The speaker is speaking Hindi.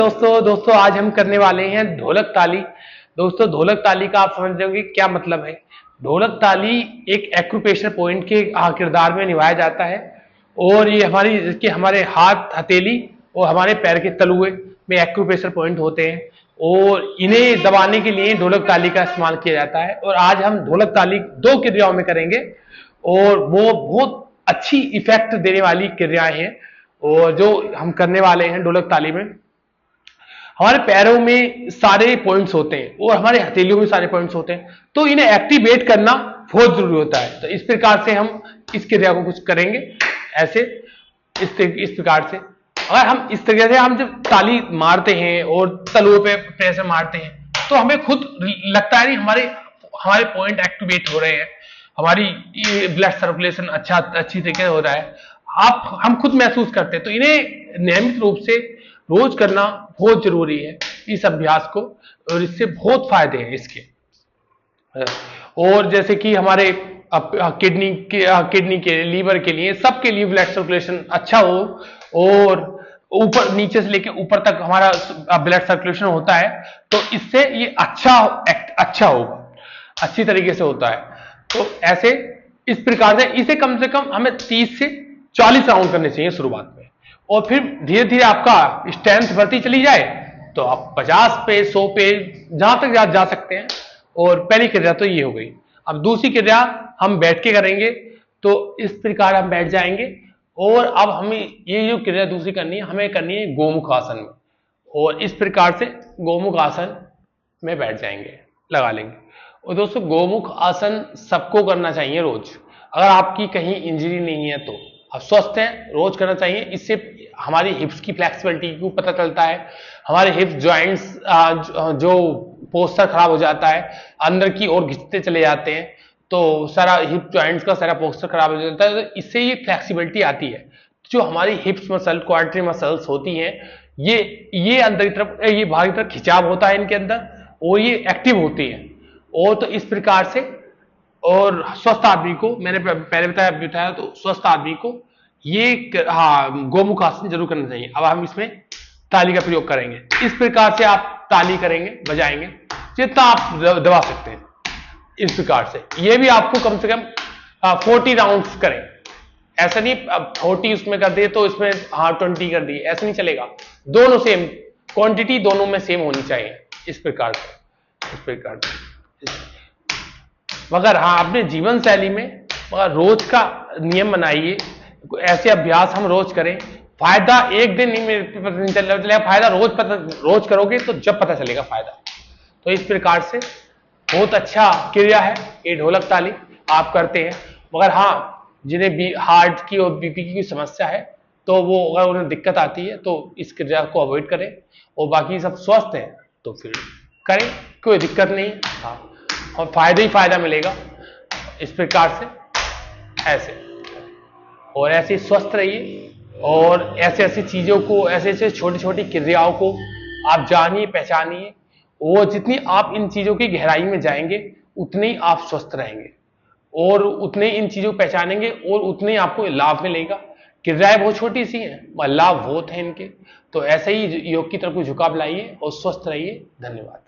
दोस्तों आज हम करने वाले हैं ढोलक ताली। दोस्तों ढोलक ताली का आप समझ जाओगे क्या मतलब है। ढोलक ताली एक एक्यूप्रेशर पॉइंट के किरदार में निभाया जाता है और ये हमारे हाथ हथेली और हमारे पैर के तलुए में एक्यूप्रेशर पॉइंट होते हैं और इन्हें दबाने के लिए ढोलक ताली का इस्तेमाल किया जाता है। और आज हम ढोलक ताली 2 क्रियाओं में करेंगे और वो बहुत अच्छी इफेक्ट देने वाली क्रियाएं हैं। और जो हम करने वाले हैं ढोलक ताली में, हमारे पैरों में सारे पॉइंट्स होते हैं और हमारे हथेलियों में सारे पॉइंट्स होते हैं, तो इन्हें एक्टिवेट करना बहुत जरूरी होता है। तो इस प्रकार से हम इस क्रिया को कुछ करेंगे ऐसे, इस प्रकार से अगर हम इस तरीके से हम जब ताली मारते हैं और तलुओं पे प्रेशर मारते हैं तो हमें खुद लगता है नहीं हमारे हमारे पॉइंट एक्टिवेट हो रहे हैं, हमारी ब्लड सर्कुलेशन अच्छी तरीके से हो रहा है, हम खुद महसूस करते हैं। तो इन्हें नियमित रूप से रोज करना बहुत जरूरी है इस अभ्यास को, और इससे बहुत फायदे हैं इसके। और जैसे कि हमारे किडनी के लीवर के लिए सबके लिए ब्लड सर्कुलेशन अच्छा हो और ऊपर नीचे से लेकर ऊपर तक हमारा ब्लड सर्कुलेशन होता है, तो इससे ये अच्छा होगा, अच्छी तरीके से होता है। तो ऐसे इस प्रकार से इसे कम से कम हमें 30 से 40 राउंड करने चाहिए शुरुआत में, और फिर धीरे धीरे आपका स्ट्रेंथ बढ़ती चली जाए तो आप 50 पे 100 पे जहां तक जा सकते हैं। और पहली क्रिया तो ये हो गई। अब दूसरी क्रिया हम बैठ के करेंगे, तो इस प्रकार हम बैठ जाएंगे और अब हमें ये जो क्रिया दूसरी करनी है, हमें करनी है गोमुख आसन में, और इस प्रकार से गोमुख आसन में बैठ जाएंगे, लगा लेंगे। और दोस्तों गोमुख आसन सबको करना चाहिए रोज, अगर आपकी कहीं इंजरी नहीं है तो आप स्वस्थ हैं, रोज करना चाहिए। इससे हमारी हिप्स की फ्लेक्सिबिलिटी को पता चलता है, हमारे हिप्स जॉइंट्स जो पोस्चर खराब हो जाता है, अंदर की ओर घिसते चले जाते हैं, तो सारा हिप जॉइंट्स का सारा पोस्चर खराब हो जाता है, तो इससे ये फ्लेक्सिबिलिटी आती है। जो हमारी हिप्स मसल क्वाड्री मसल्स होती हैं, ये अंदर की तरफ, ये बाहर की तरफ खिंचाव होता है इनके अंदर और ये एक्टिव होती है। और तो इस प्रकार से, और स्वस्थ आदमी को मैंने पहले बताया तो स्वस्थ आदमी को ये गोमुख आसन जरूर करना चाहिए। अब हम इसमें ताली का प्रयोग करेंगे, इस प्रकार से आप ताली करेंगे, बजाएंगे जितना आप दबा सकते हैं। इस प्रकार से ये भी आपको कम से कम 40 राउंड्स करें। ऐसा नहीं अब 40 उसमें कर दिए तो इसमें 20 कर दिए, ऐसा नहीं चलेगा। दोनों सेम क्वांटिटी, दोनों में सेम होनी चाहिए। इस प्रकार से मगर अपने जीवन शैली में मगर रोज का नियम बनाइए, ऐसे अभ्यास हम रोज करें। फायदा एक दिन नहीं चलेगा, फायदा रोज करोगे तो जब पता चलेगा फायदा। तो इस प्रकार से बहुत अच्छा क्रिया है ये ढोलक ताली, आप करते हैं। मगर जिन्हें भी हार्ट की और बीपी की समस्या है, तो वो अगर उन्हें दिक्कत आती है तो इस क्रिया को अवॉइड करें, और बाकी सब स्वस्थ है तो फिर करें, कोई दिक्कत नहीं। और फायदा ही फायदा मिलेगा इस प्रकार से। ऐसे और ऐसे स्वस्थ रहिए, और ऐसे चीजों को, ऐसे छोटी छोटी क्रियाओं को आप जानिए, पहचानिए, और जितनी आप इन चीजों की गहराई में जाएंगे उतने ही आप स्वस्थ रहेंगे, और उतने इन चीजों को पहचानेंगे और उतने ही आपको लाभ मिलेगा। क्रियाएं बहुत छोटी सी हैं, लाभ बहुत है इनके। तो ऐसे ही योग की तरफ झुकाव लाइए और स्वस्थ रहिए। धन्यवाद।